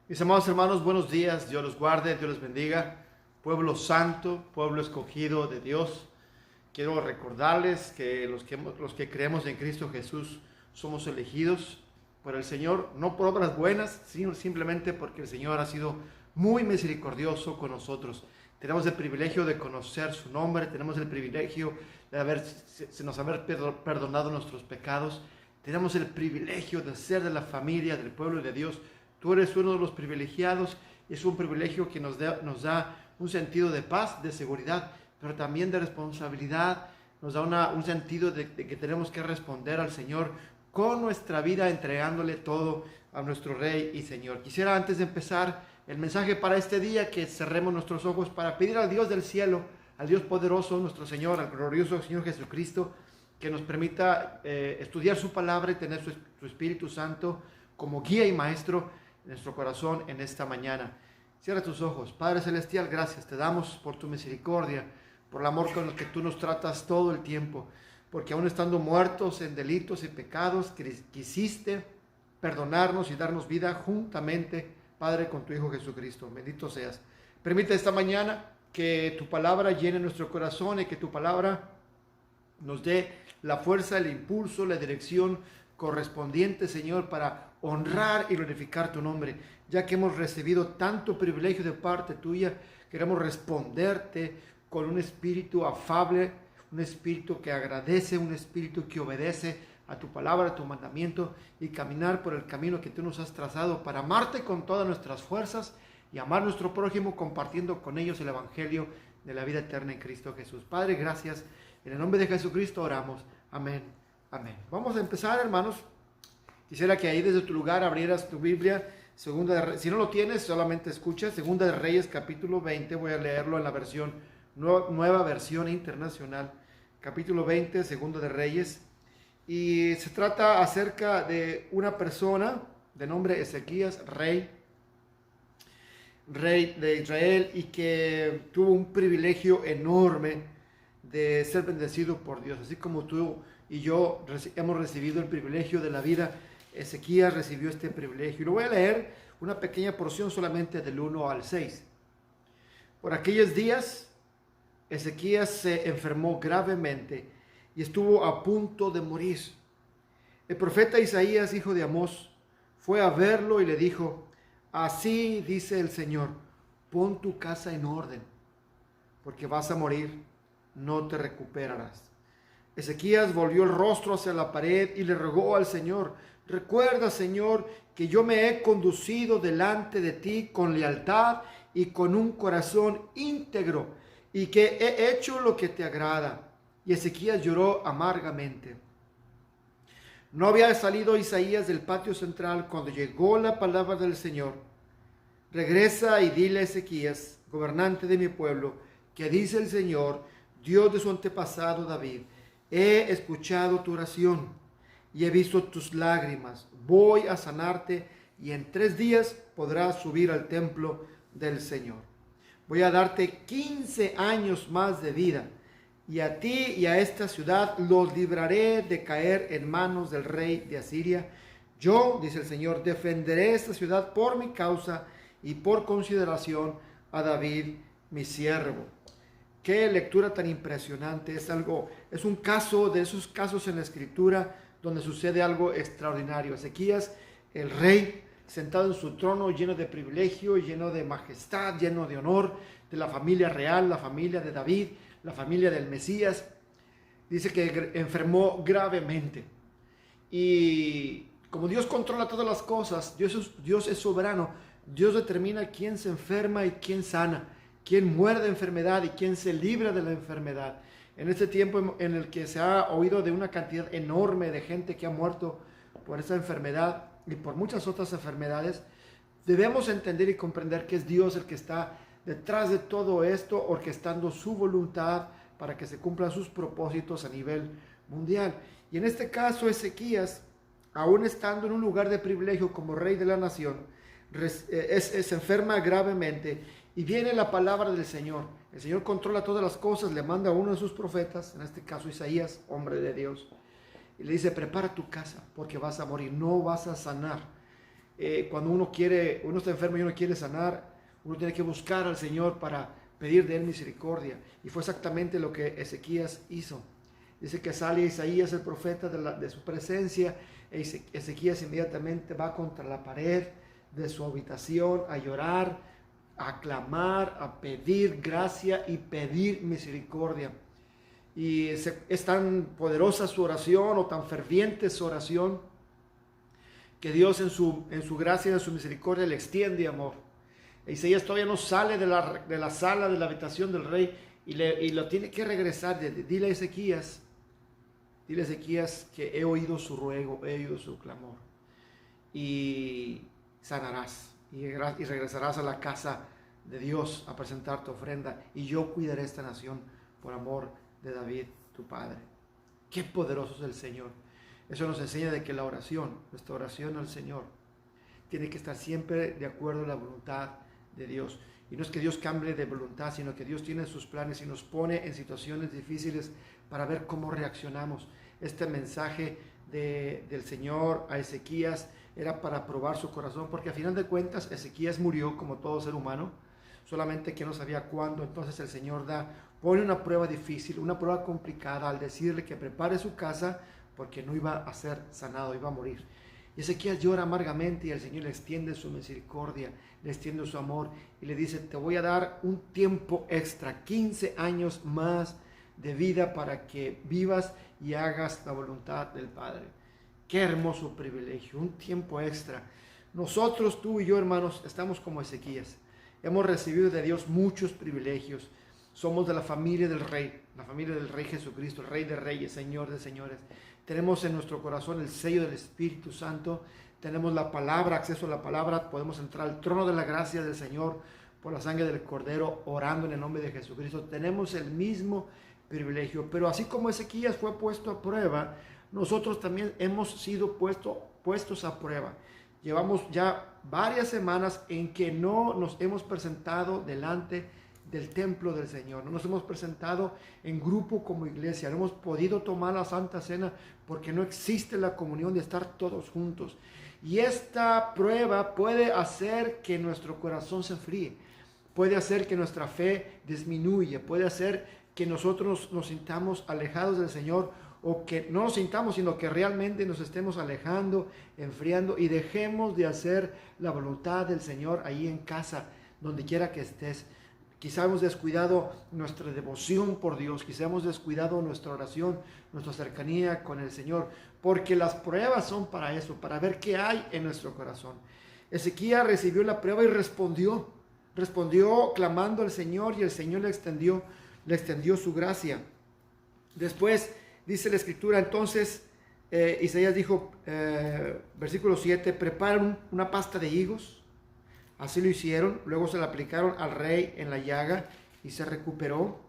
Mis amados hermanos, buenos días, Dios los guarde, Dios les bendiga. Pueblo santo, pueblo escogido de Dios. Quiero recordarles que los que creemos en Cristo Jesús somos elegidos por el Señor, no por obras buenas, sino simplemente porque el Señor ha sido muy misericordioso con nosotros. Tenemos el privilegio de conocer su nombre, tenemos el privilegio de haber perdonado nuestros pecados, tenemos el privilegio de ser de la familia del pueblo de Dios. Tú eres uno de los privilegiados. Es un privilegio que nos da un sentido de paz, de seguridad, pero también de responsabilidad. Nos da un sentido de que tenemos que responder al Señor con nuestra vida, entregándole todo a nuestro Rey y Señor. Quisiera, antes de empezar el mensaje para este día, que cerremos nuestros ojos para pedir al Dios del cielo, al Dios poderoso, nuestro Señor, al glorioso Señor Jesucristo, que nos permita estudiar su palabra y tener su Espíritu Santo como guía y maestro en nuestro corazón en esta mañana. Cierra tus ojos. Padre Celestial, gracias. Te damos por tu misericordia, por el amor con el que tú nos tratas todo el tiempo, porque aún estando muertos en delitos y pecados, quisiste perdonarnos y darnos vida juntamente, Padre, con tu Hijo Jesucristo. Bendito seas. Permite esta mañana que tu palabra llene nuestro corazón y que tu palabra nos dé la fuerza, el impulso, la dirección correspondiente, Señor, para honrar y glorificar tu nombre. Ya que hemos recibido tanto privilegio de parte tuya, queremos responderte con un espíritu afable, un espíritu que agradece, un espíritu que obedece a tu palabra, a tu mandamiento, y caminar por el camino que tú nos has trazado para amarte con todas nuestras fuerzas y amar a nuestro prójimo, compartiendo con ellos el evangelio de la vida eterna en Cristo Jesús. Padre, gracias. En el nombre de Jesucristo oramos. Amén. Amén. Vamos a empezar, hermanos. Quisiera que ahí desde tu lugar abrieras tu Biblia. Si no lo tienes, solamente escucha. Segunda de Reyes, capítulo 20. Voy a leerlo en la versión nueva versión internacional. Capítulo 20, Segunda de Reyes. Y se trata acerca de una persona de nombre Ezequías, rey de Israel, y que tuvo un privilegio enorme de ser bendecido por Dios. Así como tú y yo hemos recibido el privilegio de la vida, Ezequías recibió este privilegio. Y lo voy a leer una pequeña porción solamente del 1 al 6. Por aquellos días, Ezequías se enfermó gravemente y estuvo a punto de morir. El profeta Isaías, hijo de Amós, fue a verlo y le dijo: así dice el Señor, pon tu casa en orden, porque vas a morir, no te recuperarás. Ezequías volvió el rostro hacia la pared y le rogó al Señor: recuerda, Señor, que yo me he conducido delante de ti con lealtad y con un corazón íntegro, y que he hecho lo que te agrada. Y Ezequías lloró amargamente. No había salido Isaías del patio central cuando llegó la palabra del Señor: regresa y dile a Ezequías, gobernante de mi pueblo, que dice el Señor, Dios de su antepasado David: he escuchado tu oración y he visto tus lágrimas. Voy a sanarte y en 3 días podrás subir al templo del Señor. Voy a darte 15 años más de vida, y a ti y a esta ciudad los libraré de caer en manos del rey de Asiria. Yo, dice el Señor, defenderé esta ciudad por mi causa y por consideración a David, mi siervo. Qué lectura tan impresionante. Es un caso de esos casos en la Escritura donde sucede algo extraordinario. Ezequías, el rey, sentado en su trono, lleno de privilegio, lleno de majestad, lleno de honor, de la familia real, la familia de David, la familia del Mesías, dice que enfermó gravemente. Y como Dios controla todas las cosas, Dios es soberano. Dios determina quién se enferma y quién sana, quién muere de enfermedad y quién se libra de la enfermedad. En este tiempo en el que se ha oído de una cantidad enorme de gente que ha muerto por esa enfermedad y por muchas otras enfermedades, debemos entender y comprender que es Dios el que está detrás de todo esto, orquestando su voluntad para que se cumplan sus propósitos a nivel mundial. Y en este caso, Ezequías, aún estando en un lugar de privilegio como rey de la nación, se enferma gravemente y viene la palabra del Señor. El Señor controla todas las cosas, le manda a uno de sus profetas, en este caso Isaías, hombre de Dios, y le dice: prepara tu casa porque vas a morir, no vas a sanar. cuando uno está enfermo y uno quiere sanar, uno tiene que buscar al Señor para pedir de Él misericordia. Y fue exactamente lo que Ezequías hizo. Dice que sale Isaías, el profeta, de su presencia. Ezequías inmediatamente va contra la pared de su habitación a llorar, a clamar, a pedir gracia y pedir misericordia. Y es tan poderosa su oración, o tan ferviente su oración, que Dios en su gracia y en su misericordia le extiende amor. Isaías todavía no sale de la sala, de la habitación del rey, y lo tiene que regresar. Dile a Ezequías que he oído su ruego, he oído su clamor, y sanarás, y regresarás a la casa de Dios a presentar tu ofrenda, y yo cuidaré esta nación por amor de David, tu padre. Qué poderoso es el Señor. Eso nos enseña de que nuestra oración al Señor, tiene que estar siempre de acuerdo a la voluntad de Dios. Y no es que Dios cambie de voluntad, sino que Dios tiene sus planes y nos pone en situaciones difíciles para ver cómo reaccionamos. Este mensaje del Señor a Ezequías era para probar su corazón, porque a final de cuentas Ezequías murió como todo ser humano, solamente que no sabía cuándo. Entonces el Señor pone una prueba difícil, una prueba complicada, al decirle que prepare su casa, porque no iba a ser sanado, iba a morir. Y Ezequías llora amargamente, y el Señor le extiende su misericordia, le extiende su amor, y le dice: te voy a dar un tiempo extra, 15 años más de vida, para que vivas y hagas la voluntad del Padre. Qué hermoso privilegio, un tiempo extra. Nosotros, tú y yo, hermanos, estamos como Ezequías. Hemos recibido de Dios muchos privilegios. Somos de la familia del Rey Jesucristo, el Rey de Reyes, Señor de Señores. Tenemos en nuestro corazón el sello del Espíritu Santo. Tenemos la palabra, acceso a la palabra. Podemos entrar al trono de la gracia del Señor por la sangre del Cordero, orando en el nombre de Jesucristo. Tenemos el mismo privilegio. Pero así como Ezequías fue puesto a prueba, nosotros también hemos sido puestos a prueba. Llevamos ya varias semanas en que no nos hemos presentado delante del templo del Señor, no nos hemos presentado en grupo como iglesia, no hemos podido tomar la Santa Cena porque no existe la comunión de estar todos juntos. Y esta prueba puede hacer que nuestro corazón se enfríe, puede hacer que nuestra fe disminuya, puede hacer que nosotros nos sintamos alejados del Señor, o que no nos sintamos, sino que realmente nos estemos alejando, enfriando, y dejemos de hacer la voluntad del Señor ahí en casa, donde quiera que estés. Quizá hemos descuidado nuestra devoción por Dios, quizá hemos descuidado nuestra oración, nuestra cercanía con el Señor, porque las pruebas son para eso, para ver qué hay en nuestro corazón. Ezequías recibió la prueba y respondió clamando al Señor, y el Señor le extendió su gracia. Después dice la Escritura, entonces Isaías dijo, versículo 7, preparen una pasta de higos. Así lo hicieron, luego se la aplicaron al rey en la llaga y se recuperó.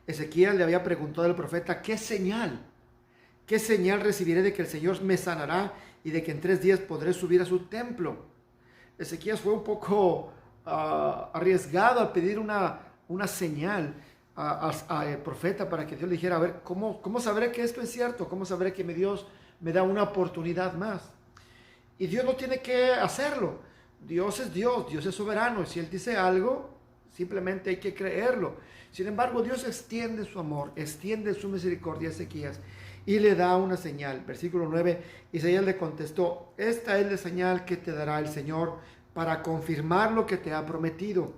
Ezequías le había preguntado al profeta: ¿qué señal recibiré de que el Señor me sanará y de que en 3 días podré subir a su templo? Ezequías fue un poco arriesgado al pedir una señal al profeta, para que Dios le dijera: a ver, ¿cómo sabré que esto es cierto? ¿Cómo sabré que Dios me da una oportunidad más? Y Dios no tiene que hacerlo. Dios es soberano, y si Él dice algo, simplemente hay que creerlo. Sin embargo, Dios extiende su amor, extiende su misericordia a Ezequías y le da una señal. Versículo 9, Isaías le contestó: esta es la señal que te dará el Señor para confirmar lo que te ha prometido.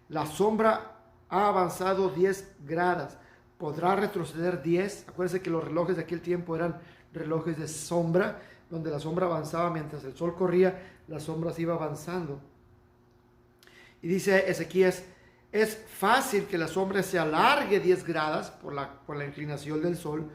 La sombra ha avanzado 10 gradas, podrá retroceder 10. Acuérdense que los relojes de aquel tiempo eran relojes de sombra, donde la sombra avanzaba mientras el sol corría, la sombra se iba avanzando. Y dice Ezequías: es fácil que la sombra se alargue 10 gradas por la inclinación del sol,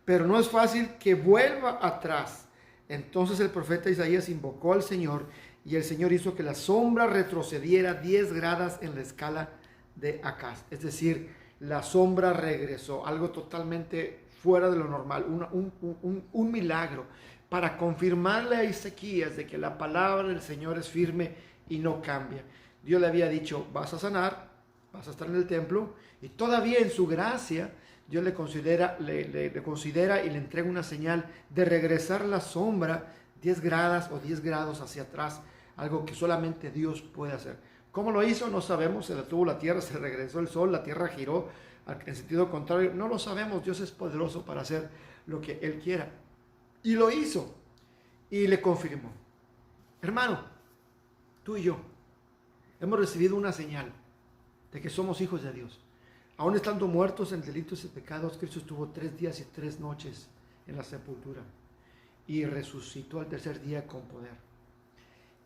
pero no es fácil que vuelva atrás. Entonces el profeta Isaías invocó al Señor, y el Señor hizo que la sombra retrocediera 10 gradas en la escala de Acaz. Es decir, la sombra regresó, algo totalmente fuera de lo normal, un milagro, para confirmarle a Ezequías de que la palabra del Señor es firme y no cambia. Dios le había dicho: vas a sanar, vas a estar en el templo, y todavía en su gracia Dios le considera y le entrega una señal de regresar la sombra 10 grados hacia atrás, algo que solamente Dios puede hacer. ¿Cómo lo hizo? No sabemos. Se detuvo la tierra, se regresó el sol, la tierra giró en sentido contrario. No lo sabemos. Dios es poderoso para hacer lo que Él quiera. Y lo hizo. Y le confirmó. Hermano, tú y yo hemos recibido una señal de que somos hijos de Dios. Aún estando muertos en delitos y pecados, Cristo estuvo 3 días y 3 noches en la sepultura y resucitó al tercer día con poder.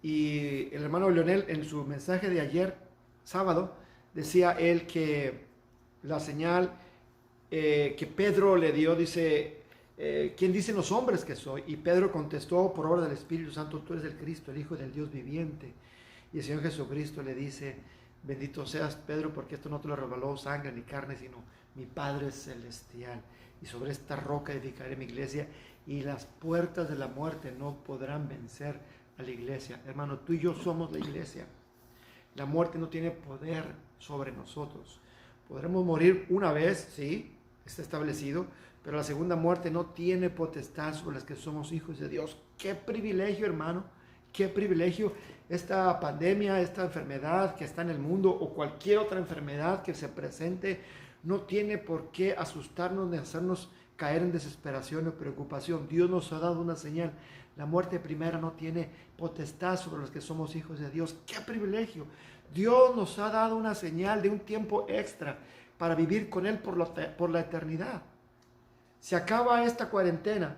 Y el hermano Leonel, en su mensaje de ayer, sábado, decía él que la señal que Pedro le dio, dice, ¿quién dicen los hombres que soy? Y Pedro contestó, por obra del Espíritu Santo, tú eres el Cristo, el Hijo del Dios viviente. Y el Señor Jesucristo le dice, bendito seas, Pedro, porque esto no te lo reveló sangre ni carne, sino mi Padre celestial. Y sobre esta roca edificaré mi iglesia, y las puertas de la muerte no podrán vencer a la iglesia. Hermano, tú y yo somos la iglesia. La muerte no tiene poder sobre nosotros. Podremos morir una vez, sí, está establecido, pero la segunda muerte no tiene potestad sobre las que somos hijos de Dios. ¡Qué privilegio, hermano! ¡Qué privilegio! Esta pandemia, esta enfermedad que está en el mundo o cualquier otra enfermedad que se presente, no tiene por qué asustarnos ni hacernos caer en desesperación o preocupación. Dios nos ha dado una señal. La muerte primera no tiene potestad sobre los que somos hijos de Dios. ¡Qué privilegio! Dios nos ha dado una señal de un tiempo extra para vivir con Él por la eternidad. Se acaba esta cuarentena.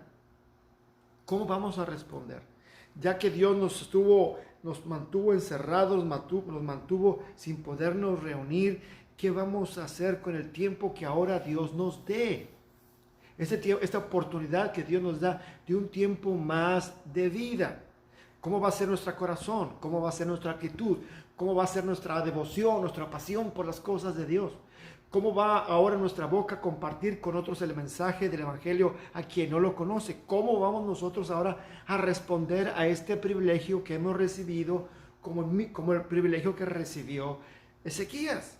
¿Cómo vamos a responder? Ya que Dios nos mantuvo encerrados, nos mantuvo sin podernos reunir, ¿qué vamos a hacer con el tiempo que ahora Dios nos dé? Esta oportunidad que Dios nos da de un tiempo más de vida. ¿Cómo va a ser nuestro corazón? ¿Cómo va a ser nuestra actitud? ¿Cómo va a ser nuestra devoción, nuestra pasión por las cosas de Dios? ¿Cómo va ahora nuestra boca a compartir con otros el mensaje del Evangelio a quien no lo conoce? ¿Cómo vamos nosotros ahora a responder a este privilegio que hemos recibido como el privilegio que recibió Ezequías?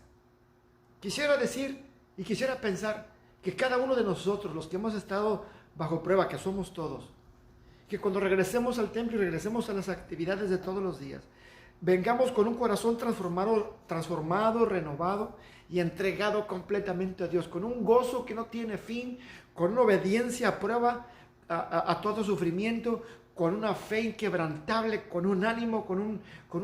Quisiera decir y quisiera pensar que cada uno de nosotros, los que hemos estado bajo prueba, que somos todos, que cuando regresemos al templo y regresemos a las actividades de todos los días, vengamos con un corazón transformado, renovado y entregado completamente a Dios, con un gozo que no tiene fin, con una obediencia a prueba a todo sufrimiento, con una fe inquebrantable, con un ánimo, con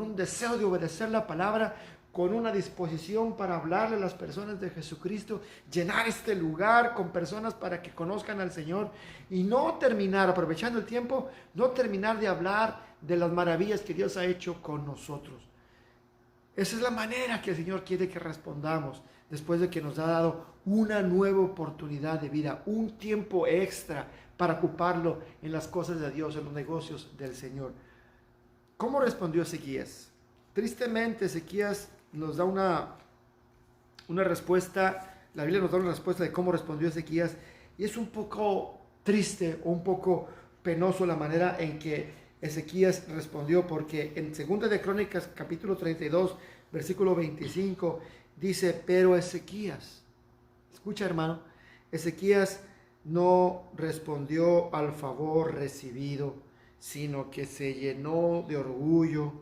un deseo de obedecer la palabra, con una disposición para hablarle a las personas de Jesucristo, llenar este lugar con personas para que conozcan al Señor y no terminar, aprovechando el tiempo, no terminar de hablar de las maravillas que Dios ha hecho con nosotros. Esa es la manera que el Señor quiere que respondamos después de que nos ha dado una nueva oportunidad de vida, un tiempo extra para ocuparlo en las cosas de Dios, en los negocios del Señor. ¿Cómo respondió Ezequías? Tristemente, Ezequías nos da una respuesta, la Biblia nos da una respuesta de cómo respondió Ezequías, y es un poco triste o un poco penoso la manera en que Ezequías respondió, porque en 2 de Crónicas, capítulo 32, versículo 25, dice, pero Ezequías, escucha hermano, Ezequías no respondió al favor recibido, sino que se llenó de orgullo.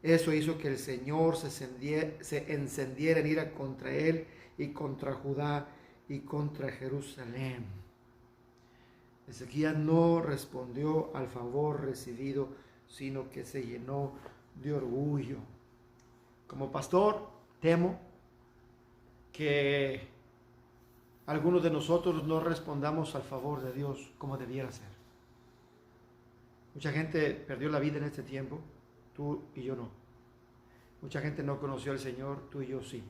Eso hizo que el Señor se encendiera en ira contra él y contra Judá y contra Jerusalén. Ezequías no respondió al favor recibido, sino que se llenó de orgullo. Como pastor, temo que algunos de nosotros no respondamos al favor de Dios como debiera ser. Mucha gente perdió la vida en este tiempo, tú y yo no. Mucha gente no conoció al Señor, tú y yo sí.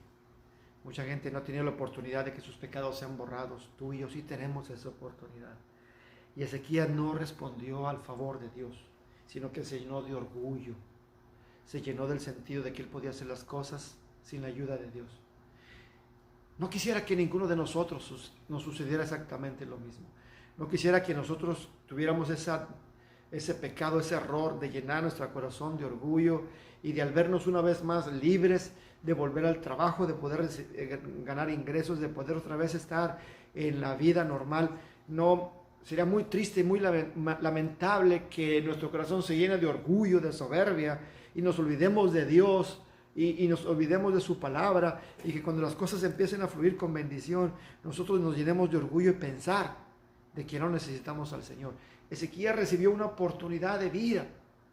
Mucha gente no ha tenido la oportunidad de que sus pecados sean borrados, tú y yo sí tenemos esa oportunidad. Y Ezequías no respondió al favor de Dios, sino que se llenó de orgullo. Se llenó del sentido de que él podía hacer las cosas sin la ayuda de Dios. No quisiera que ninguno de nosotros nos sucediera exactamente lo mismo. No quisiera que nosotros tuviéramos ese pecado, ese error de llenar nuestro corazón de orgullo y de al vernos una vez más libres de volver al trabajo, de poder ganar ingresos, de poder otra vez estar en la vida normal. No, sería muy triste y muy lamentable que nuestro corazón se llene de orgullo, de soberbia y nos olvidemos de Dios y nos olvidemos de su palabra, y que cuando las cosas empiecen a fluir con bendición, nosotros nos llenemos de orgullo y pensar de que no necesitamos al Señor. Ezequías recibió una oportunidad de vida,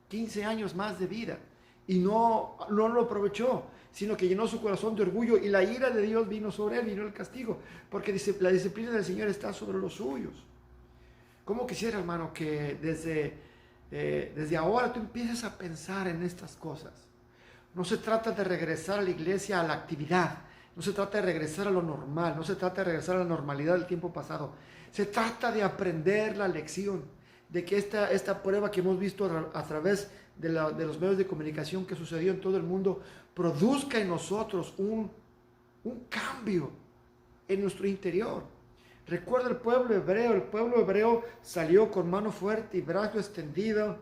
15 años más de vida, y no lo aprovechó, sino que llenó su corazón de orgullo, y la ira de Dios vino sobre él, vino el castigo, porque la disciplina del Señor está sobre los suyos. ¿Cómo quisiera, hermano, que desde ahora tú empieces a pensar en estas cosas? No se trata de regresar a la iglesia, a la actividad, no se trata de regresar a lo normal, no se trata de regresar a la normalidad del tiempo pasado. Se trata de aprender la lección, de que esta prueba que hemos visto a través de los medios de comunicación que sucedió en todo el mundo, produzca en nosotros un cambio en nuestro interior. Recuerda el pueblo hebreo salió con mano fuerte y brazo extendido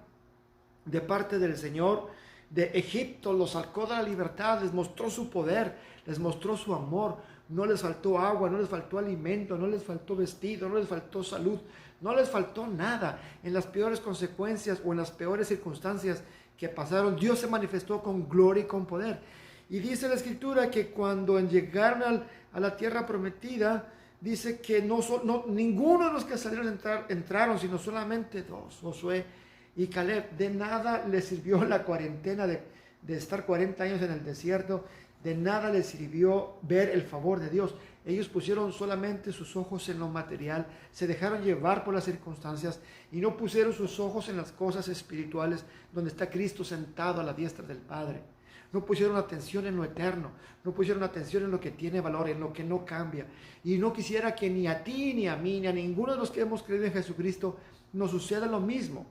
de parte del Señor de Egipto, los sacó de la libertad, les mostró su poder, les mostró su amor. No les faltó agua, no les faltó alimento, no les faltó vestido, no les faltó salud, no les faltó nada. En las peores consecuencias o en las peores circunstancias que pasaron, Dios se manifestó con gloria y con poder. Y dice la Escritura que cuando llegaron a la tierra prometida, dice que ninguno de los que salieron entraron, sino solamente dos, Josué y Caleb. De nada les sirvió la cuarentena de estar 40 años en el desierto. De nada les sirvió ver el favor de Dios. Ellos pusieron solamente sus ojos en lo material, se dejaron llevar por las circunstancias y no pusieron sus ojos en las cosas espirituales donde está Cristo sentado a la diestra del Padre. No pusieron atención en lo eterno, no pusieron atención en lo que tiene valor, en lo que no cambia. Y no quisiera que ni a ti, ni a mí, ni a ninguno de los que hemos creído en Jesucristo nos suceda lo mismo.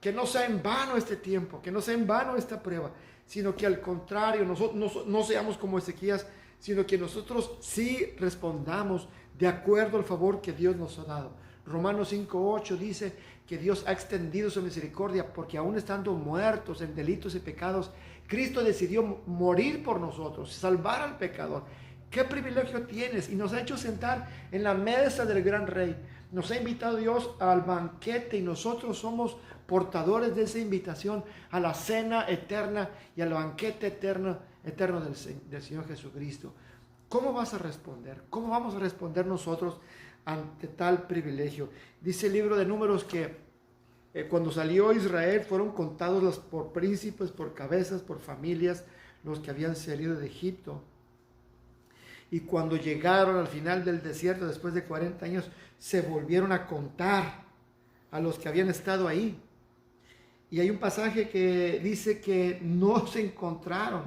Que no sea en vano este tiempo, que no sea en vano esta prueba, sino que al contrario, nosotros no seamos como Ezequías, sino que nosotros sí respondamos de acuerdo al favor que Dios nos ha dado. Romanos 5:8 dice que Dios ha extendido su misericordia porque aún estando muertos en delitos y pecados, Cristo decidió morir por nosotros, salvar al pecador. ¿Qué privilegio tienes? Y nos ha hecho sentar en la mesa del gran rey. Nos ha invitado Dios al banquete y nosotros somos portadores de esa invitación a la cena eterna y al banquete eterno del Señor Jesucristo. ¿Cómo vas a responder? ¿Cómo vamos a responder nosotros ante tal privilegio? Dice el libro de Números que cuando salió Israel fueron contados por príncipes, por cabezas, por familias, los que habían salido de Egipto. Y cuando llegaron al final del desierto, después de 40 años, se volvieron a contar a los que habían estado ahí. Y hay un pasaje que dice que no se encontraron.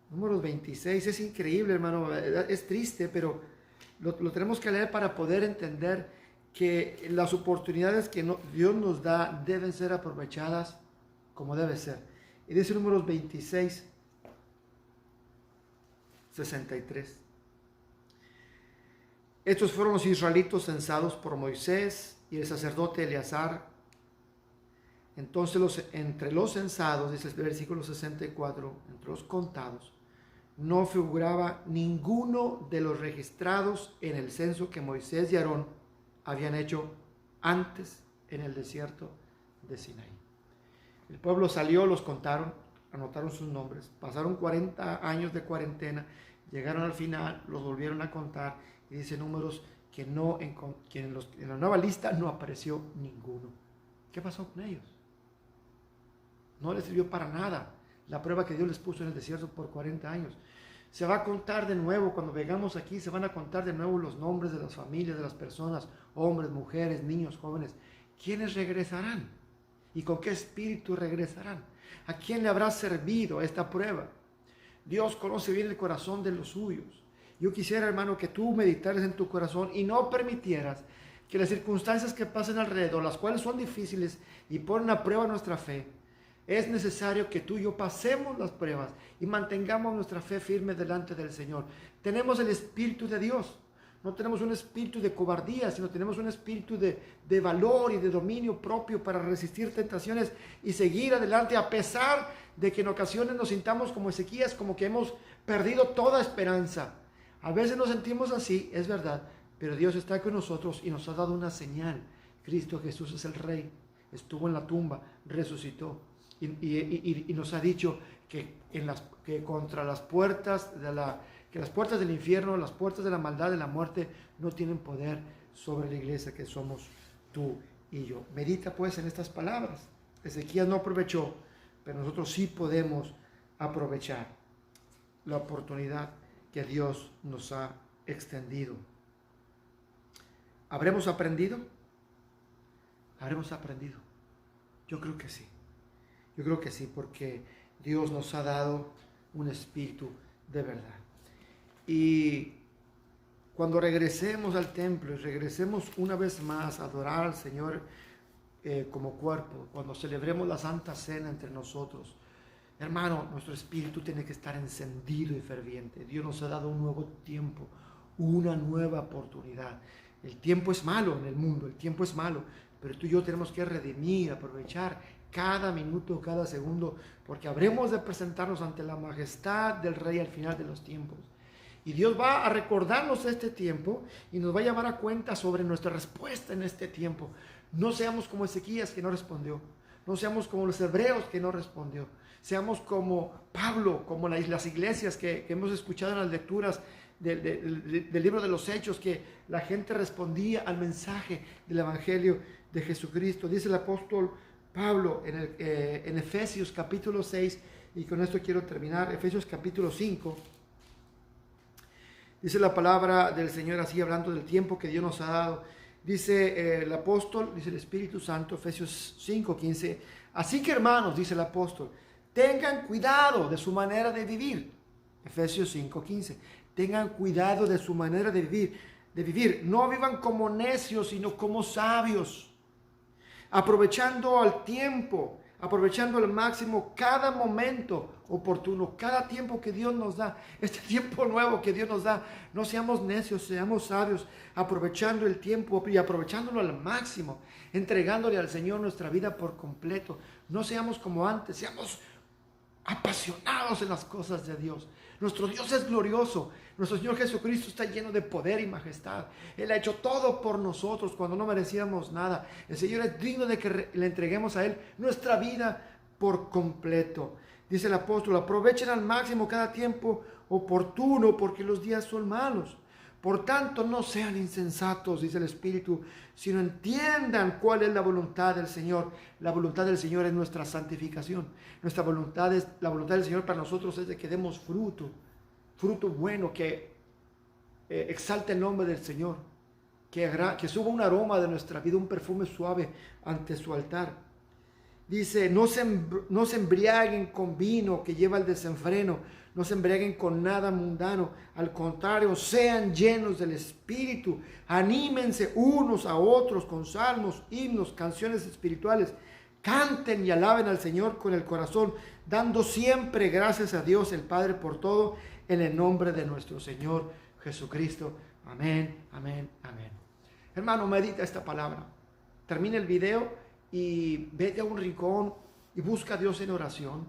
Números 26, es increíble, hermano, es triste, pero lo tenemos que leer para poder entender que las oportunidades que Dios nos da deben ser aprovechadas como debe ser. Y dice Números 26, 63. Estos fueron los israelitas censados por Moisés y el sacerdote Eleazar. Entonces entre los censados, dice el versículo 64, entre los contados, no figuraba ninguno de los registrados en el censo que Moisés y Aarón habían hecho antes en el desierto de Sinaí. El pueblo salió, los contaron, anotaron sus nombres, pasaron 40 años de cuarentena, llegaron al final, los volvieron a contar y dice Números que en la nueva lista no apareció ninguno. ¿Qué pasó con ellos? No les sirvió para nada la prueba que Dios les puso en el desierto por 40 años. Se va a contar de nuevo, cuando vengamos aquí, se van a contar de nuevo los nombres de las familias, de las personas, hombres, mujeres, niños, jóvenes. ¿Quiénes regresarán? ¿Y con qué espíritu regresarán? ¿A quién le habrá servido esta prueba? Dios conoce bien el corazón de los suyos. Yo quisiera, hermano, que tú meditaras en tu corazón y no permitieras que las circunstancias que pasen alrededor, las cuales son difíciles y ponen a prueba nuestra fe, es necesario que tú y yo pasemos las pruebas y mantengamos nuestra fe firme delante del Señor. Tenemos el Espíritu de Dios. No tenemos un espíritu de cobardía, sino tenemos un espíritu de valor y de dominio propio para resistir tentaciones y seguir adelante a pesar de que en ocasiones nos sintamos como Ezequías, como que hemos perdido toda esperanza. A veces nos sentimos así, es verdad, pero Dios está con nosotros y nos ha dado una señal. Cristo Jesús es el Rey, estuvo en la tumba, resucitó. y nos ha dicho que contra las puertas que las puertas del infierno, las puertas de la maldad, de la muerte, no tienen poder sobre la iglesia que somos tú y yo. Medita pues en estas palabras. Ezequías no aprovechó, pero nosotros sí podemos aprovechar la oportunidad que Dios nos ha extendido. ¿Habremos aprendido? ¿Habremos aprendido? Yo creo que sí. Yo creo que sí, porque Dios nos ha dado un espíritu de verdad. Y cuando regresemos al templo y regresemos una vez más a adorar al Señor como cuerpo, cuando celebremos la Santa Cena entre nosotros, hermano, nuestro espíritu tiene que estar encendido y ferviente. Dios nos ha dado un nuevo tiempo, una nueva oportunidad. El tiempo es malo en el mundo, el tiempo es malo, pero tú y yo tenemos que redimir, aprovechar cada minuto, cada segundo, porque habremos de presentarnos ante la majestad del Rey al final de los tiempos. Y Dios va a recordarnos este tiempo y nos va a llamar a cuenta sobre nuestra respuesta en este tiempo. No seamos como Ezequías, que no respondió. No seamos como los hebreos, que no respondió. Seamos como Pablo, como las iglesias que hemos escuchado en las lecturas del libro de los Hechos, que la gente respondía al mensaje del Evangelio de Jesucristo. Dice el apóstol Pablo en Efesios capítulo 6, y con esto quiero terminar, Efesios capítulo 5, dice la palabra del Señor así, hablando del tiempo que Dios nos ha dado. Dice el apóstol, dice el Espíritu Santo, Efesios 5, 15, así que hermanos, dice el apóstol, tengan cuidado de su manera de vivir. Efesios 5, 15, tengan cuidado de su manera de vivir. No vivan como necios, sino como sabios, aprovechando al tiempo, aprovechando al máximo cada momento oportuno, cada tiempo que Dios nos da, este tiempo nuevo que Dios nos da. No seamos necios, seamos sabios, aprovechando el tiempo y aprovechándolo al máximo, entregándole al Señor nuestra vida por completo. No seamos como antes, seamos apasionados en las cosas de Dios. Nuestro Dios es glorioso. Nuestro Señor Jesucristo está lleno de poder y majestad. Él ha hecho todo por nosotros cuando no merecíamos nada. El Señor es digno de que le entreguemos a Él nuestra vida por completo. Dice el apóstol, aprovechen al máximo cada tiempo oportuno, porque los días son malos. Por tanto, no sean insensatos, dice el Espíritu, sino entiendan cuál es la voluntad del Señor. La voluntad del Señor es nuestra santificación. La voluntad del Señor para nosotros es de que demos fruto bueno, que exalte el nombre del Señor, que suba un aroma de nuestra vida, un perfume suave ante su altar. Dice, no se embriaguen con vino que lleva al desenfreno, no se embriaguen con nada mundano, al contrario, sean llenos del Espíritu, anímense unos a otros con salmos, himnos, canciones espirituales, canten y alaben al Señor con el corazón, dando siempre gracias a Dios el Padre por todo, en el nombre de nuestro Señor Jesucristo. Amén, amén, amén. Hermano, medita esta palabra. Termina el video y vete a un rincón y busca a Dios en oración.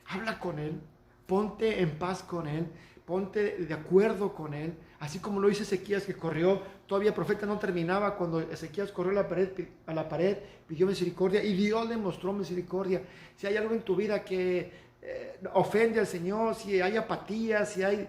Habla con Él, ponte en paz con Él, ponte de acuerdo con Él, así como lo hizo Ezequías, que corrió. Todavía el profeta no terminaba cuando Ezequías corrió a la pared, pidió misericordia y Dios le mostró misericordia. Si hay algo en tu vida que ofende al Señor, si hay apatía, si hay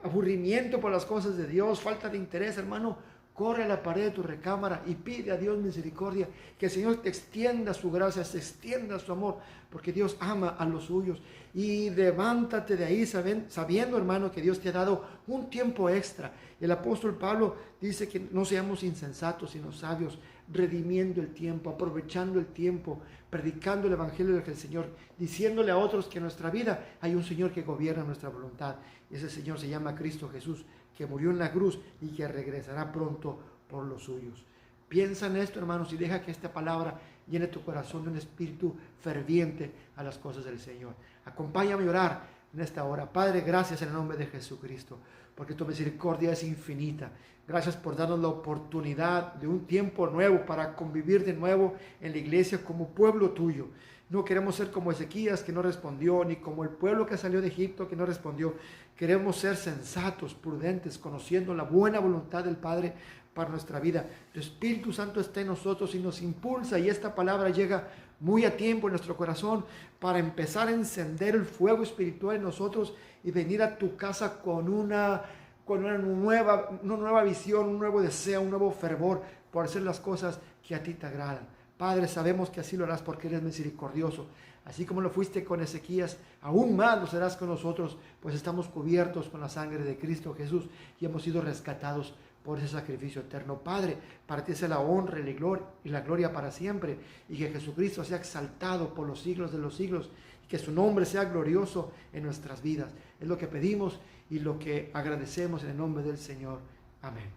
aburrimiento por las cosas de Dios, falta de interés, hermano, corre a la pared de tu recámara y pide a Dios misericordia, que el Señor te extienda su gracia, te extienda su amor, porque Dios ama a los suyos. Y levántate de ahí sabiendo, hermano, que Dios te ha dado un tiempo extra. El apóstol Pablo dice que no seamos insensatos, sino sabios, redimiendo el tiempo, aprovechando el tiempo, predicando el evangelio del Señor, diciéndole a otros que en nuestra vida hay un Señor que gobierna nuestra voluntad. Y ese Señor se llama Cristo Jesús, que murió en la cruz y que regresará pronto por los suyos. Piensa en esto, hermanos, y deja que esta palabra llene tu corazón de un espíritu ferviente a las cosas del Señor. Acompáñame a orar en esta hora. Padre, gracias en el nombre de Jesucristo, porque tu misericordia es infinita. Gracias por darnos la oportunidad de un tiempo nuevo para convivir de nuevo en la iglesia como pueblo tuyo. No queremos ser como Ezequías, que no respondió, ni como el pueblo que salió de Egipto, que no respondió. Queremos ser sensatos, prudentes, conociendo la buena voluntad del Padre para nuestra vida. Tu Espíritu Santo está en nosotros y nos impulsa, y esta palabra llega muy a tiempo en nuestro corazón para empezar a encender el fuego espiritual en nosotros y venir a tu casa con una nueva visión, un nuevo deseo, un nuevo fervor por hacer las cosas que a ti te agradan. Padre, sabemos que así lo harás porque eres misericordioso. Así como lo fuiste con Ezequías, aún más lo serás con nosotros, pues estamos cubiertos con la sangre de Cristo Jesús y hemos sido rescatados por ese sacrificio eterno. Padre, para ti sea la honra y la gloria para siempre, y que Jesucristo sea exaltado por los siglos de los siglos, y que su nombre sea glorioso en nuestras vidas. Es lo que pedimos y lo que agradecemos en el nombre del Señor. Amén.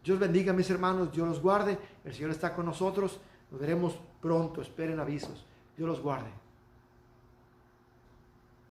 Dios bendiga a mis hermanos, Dios los guarde. El Señor está con nosotros. Nos veremos pronto, esperen avisos. Dios los guarde.